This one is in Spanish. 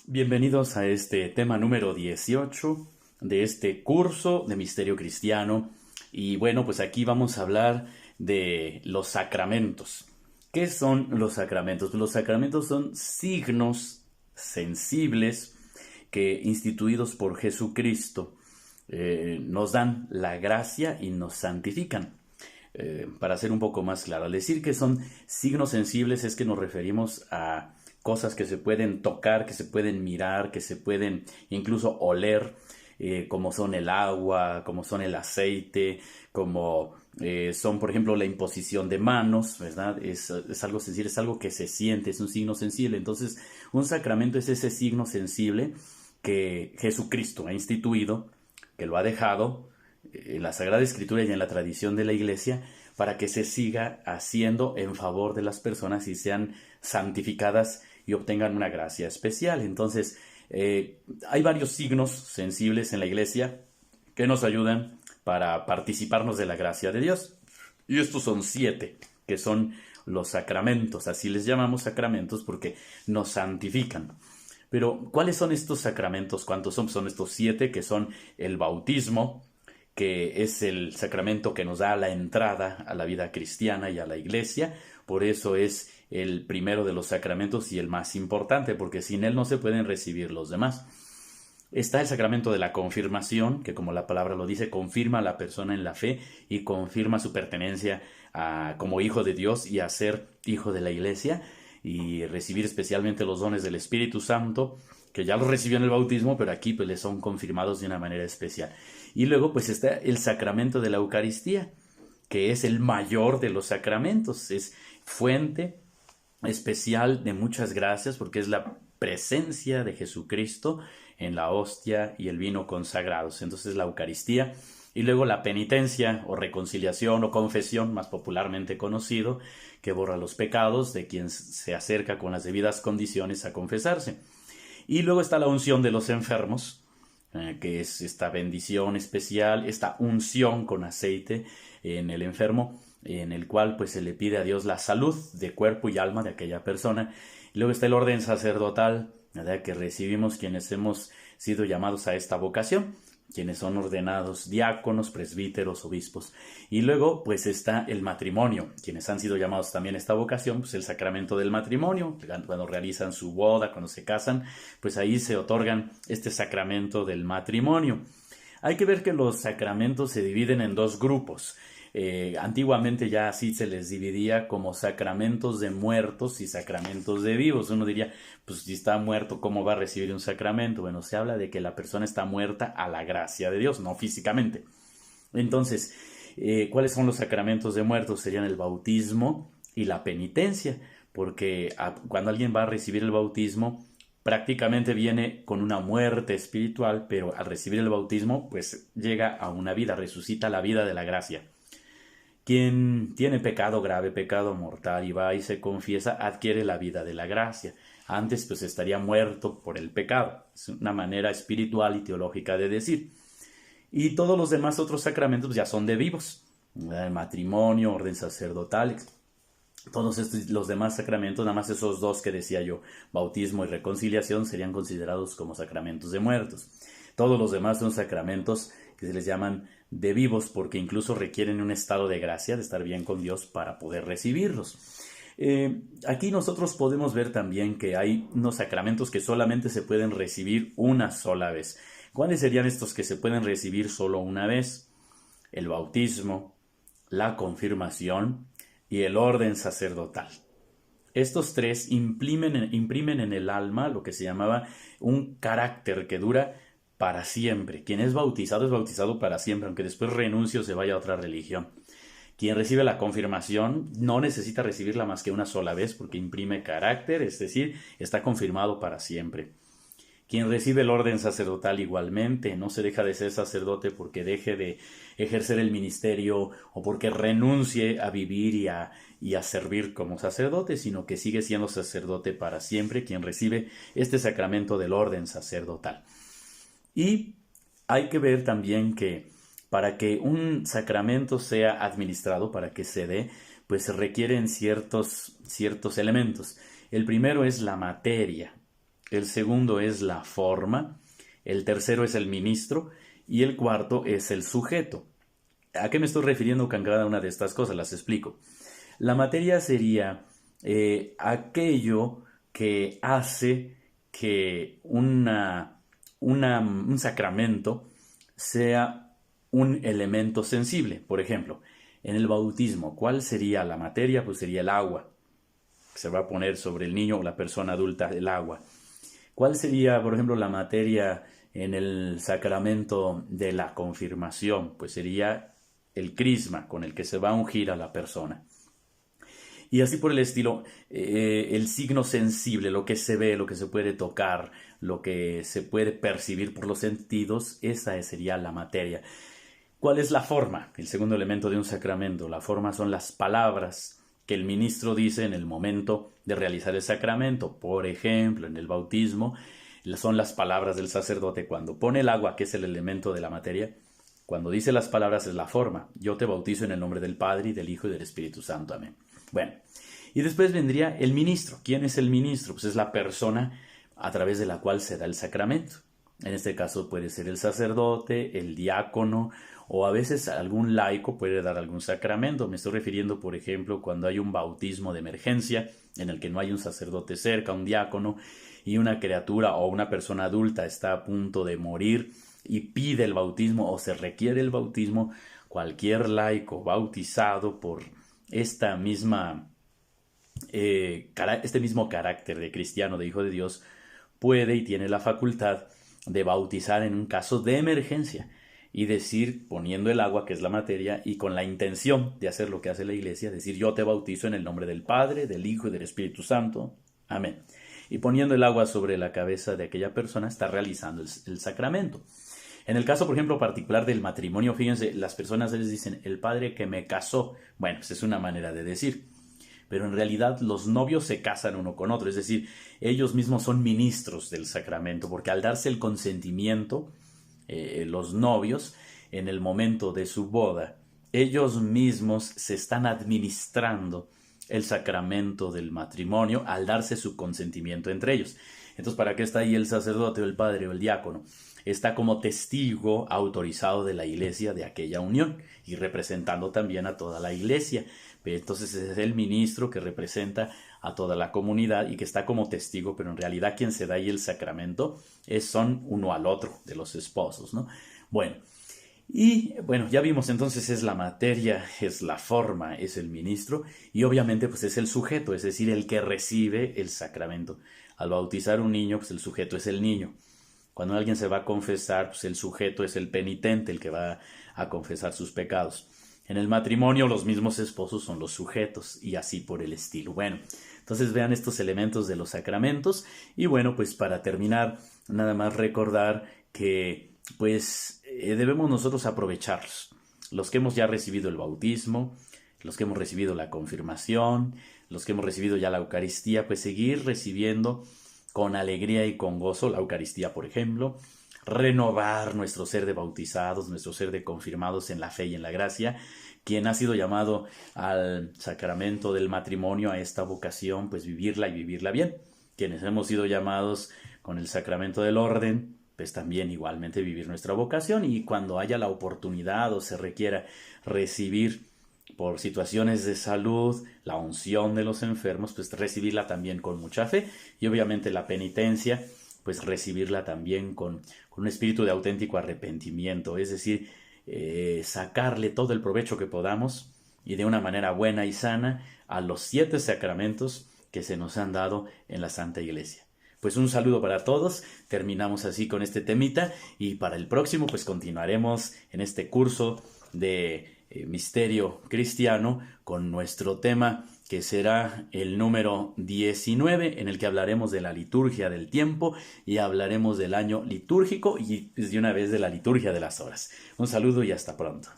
Bienvenidos a este tema número 18 de este curso de Misterio Cristiano. Y bueno, pues aquí vamos a hablar de los sacramentos. ¿Qué son los sacramentos? Los sacramentos son signos sensibles que, instituidos por Jesucristo, nos dan la gracia y nos santifican. Para ser un poco más claro, al decir que son signos sensibles es que nos referimos a cosas que se pueden tocar, que se pueden mirar, que se pueden incluso oler, como son el agua, como son el aceite, como son, por ejemplo, la imposición de manos, ¿verdad? Es algo sensible, es algo que se siente, es un signo sensible. Entonces, un sacramento es ese signo sensible que Jesucristo ha instituido, que lo ha dejado en la Sagrada Escritura y en la tradición de la Iglesia, para que se siga haciendo en favor de las personas y sean santificadas y obtengan una gracia especial. Entonces, hay varios signos sensibles en la Iglesia que nos ayudan para participarnos de la gracia de Dios. Y estos son 7, que son los sacramentos. Así les llamamos sacramentos porque nos santifican. Pero, ¿cuáles son estos sacramentos? ¿Cuántos son? Son estos 7, que son el bautismo, que es el sacramento que nos da la entrada a la vida cristiana y a la iglesia. Por eso es el primero de los sacramentos y el más importante, porque sin él no se pueden recibir los demás. Está el sacramento de la confirmación, que como la palabra lo dice, confirma a la persona en la fe y confirma su pertenencia como hijo de Dios y a ser hijo de la iglesia, y recibir especialmente los dones del Espíritu Santo, que ya los recibió en el bautismo, pero aquí pues les son confirmados de una manera especial. Y luego pues está el sacramento de la Eucaristía, que es el mayor de los sacramentos, es fuente especial de muchas gracias, porque es la presencia de Jesucristo en la hostia y el vino consagrados. Entonces la Eucaristía. Y luego la penitencia o reconciliación o confesión, más popularmente conocido, que borra los pecados de quien se acerca con las debidas condiciones a confesarse. Y luego está la unción de los enfermos, que es esta bendición especial, esta unción con aceite en el enfermo, en el cual pues se le pide a Dios la salud de cuerpo y alma de aquella persona. Y luego está el orden sacerdotal, ¿verdad?, que recibimos quienes hemos sido llamados a esta vocación, quienes son ordenados diáconos, presbíteros, obispos. Y luego pues está el matrimonio, quienes han sido llamados también a esta vocación, pues el sacramento del matrimonio, cuando realizan su boda, cuando se casan, pues ahí se otorgan este sacramento del matrimonio. Hay que ver que los sacramentos se dividen en dos grupos. Antiguamente ya así se les dividía como sacramentos de muertos y sacramentos de vivos. Uno diría, pues si está muerto, ¿cómo va a recibir un sacramento? Bueno, se habla de que la persona está muerta a la gracia de Dios, no físicamente. Entonces, ¿cuáles son los sacramentos de muertos? Serían el bautismo y la penitencia, porque cuando alguien va a recibir el bautismo, prácticamente viene con una muerte espiritual, pero al recibir el bautismo, pues llega a una vida, resucita la vida de la gracia. Quien tiene pecado grave, pecado mortal, y va y se confiesa, adquiere la vida de la gracia. Antes pues estaría muerto por el pecado. Es una manera espiritual y teológica de decir. Y todos los demás otros sacramentos pues, ya son de vivos. El matrimonio, orden sacerdotal, todos los demás sacramentos, nada más esos dos que decía yo, bautismo y reconciliación, serían considerados como sacramentos de muertos. Todos los demás son sacramentos que se les llaman de vivos, porque incluso requieren un estado de gracia, de estar bien con Dios para poder recibirlos. Aquí nosotros podemos ver también que hay unos sacramentos que solamente se pueden recibir una sola vez. ¿Cuáles serían estos que se pueden recibir solo una vez? El bautismo, la confirmación y el orden sacerdotal. Estos tres imprimen en el alma lo que se llamaba un carácter que dura para siempre. Quien es bautizado para siempre, aunque después renuncie o se vaya a otra religión. Quien recibe la confirmación no necesita recibirla más que una sola vez porque imprime carácter, es decir, está confirmado para siempre. Quien recibe el orden sacerdotal igualmente no se deja de ser sacerdote porque deje de ejercer el ministerio o porque renuncie a vivir y a servir como sacerdote, sino que sigue siendo sacerdote para siempre quien recibe este sacramento del orden sacerdotal. Y hay que ver también que para que un sacramento sea administrado, para que se dé, pues se requieren ciertos elementos. El primero es la materia. el segundo es la forma, el tercero es el ministro y el cuarto es el sujeto. ¿A qué me estoy refiriendo con cada una de estas cosas? Las explico. La materia sería aquello que hace que un sacramento sea un elemento sensible. Por ejemplo, en el bautismo, ¿cuál sería la materia? Pues sería el agua. Se va a poner sobre el niño o la persona adulta el agua. ¿Cuál sería, por ejemplo, la materia en el sacramento de la confirmación? Pues sería el crisma con el que se va a ungir a la persona. Y así por el estilo, el signo sensible, lo que se ve, lo que se puede tocar, lo que se puede percibir por los sentidos, esa sería la materia. ¿Cuál es la forma? El segundo elemento de un sacramento. La forma son las palabras que el ministro dice en el momento de realizar el sacramento. Por ejemplo, en el bautismo, son las palabras del sacerdote. Cuando pone el agua, que es el elemento de la materia, cuando dice las palabras es la forma. Yo te bautizo en el nombre del Padre, y del Hijo, y del Espíritu Santo. Amén. Bueno, y después vendría el ministro. ¿Quién es el ministro? Pues es la persona a través de la cual se da el sacramento. En este caso puede ser el sacerdote, el diácono, o a veces algún laico puede dar algún sacramento. Me estoy refiriendo, por ejemplo, cuando hay un bautismo de emergencia en el que no hay un sacerdote cerca, un diácono, y una criatura o una persona adulta está a punto de morir y pide el bautismo o se requiere el bautismo. Cualquier laico bautizado por este mismo carácter de cristiano, de hijo de Dios, puede y tiene la facultad de bautizar en un caso de emergencia y decir, poniendo el agua, que es la materia, y con la intención de hacer lo que hace la Iglesia, decir: yo te bautizo en el nombre del Padre, del Hijo y del Espíritu Santo. Amén. Y poniendo el agua sobre la cabeza de aquella persona, está realizando el sacramento. En el caso, por ejemplo, particular del matrimonio, fíjense, las personas les dicen: el padre que me casó. Bueno, pues es una manera de decir. Pero en realidad los novios se casan uno con otro, es decir, ellos mismos son ministros del sacramento, porque al darse el consentimiento, los novios, en el momento de su boda, ellos mismos se están administrando el sacramento del matrimonio al darse su consentimiento entre ellos. Entonces, ¿para qué está ahí el sacerdote o el padre o el diácono? Está como testigo autorizado de la iglesia de aquella unión y representando también a toda la iglesia. Entonces es el ministro que representa a toda la comunidad y que está como testigo, pero en realidad quien se da ahí el sacramento son uno al otro de los esposos, ¿no? Bueno, ya vimos entonces es la materia, es la forma, es el ministro y obviamente pues es el sujeto, es decir, el que recibe el sacramento. Al bautizar un niño, pues el sujeto es el niño. Cuando alguien se va a confesar, pues el sujeto es el penitente, el que va a confesar sus pecados. En el matrimonio los mismos esposos son los sujetos y así por el estilo. Bueno, entonces vean estos elementos de los sacramentos y bueno, pues para terminar, nada más recordar que pues debemos nosotros aprovecharlos. Los que hemos ya recibido el bautismo, los que hemos recibido la confirmación, los que hemos recibido ya la Eucaristía, pues seguir recibiendo con alegría y con gozo la Eucaristía, por ejemplo, renovar nuestro ser de bautizados, nuestro ser de confirmados en la fe y en la gracia. Quien ha sido llamado al sacramento del matrimonio, a esta vocación, pues vivirla y vivirla bien. Quienes hemos sido llamados con el sacramento del orden, pues también igualmente vivir nuestra vocación, y cuando haya la oportunidad o se requiera recibir por situaciones de salud la unción de los enfermos, pues recibirla también con mucha fe, y obviamente la penitencia, pues recibirla también con un espíritu de auténtico arrepentimiento, es decir, sacarle todo el provecho que podamos y de una manera buena y sana a los 7 sacramentos que se nos han dado en la Santa Iglesia. Pues un saludo para todos, terminamos así con este temita y para el próximo pues continuaremos en este curso de misterio cristiano con nuestro tema que será el número 19, en el que hablaremos de la liturgia del tiempo y hablaremos del año litúrgico y de una vez de la liturgia de las horas. Un saludo y hasta pronto.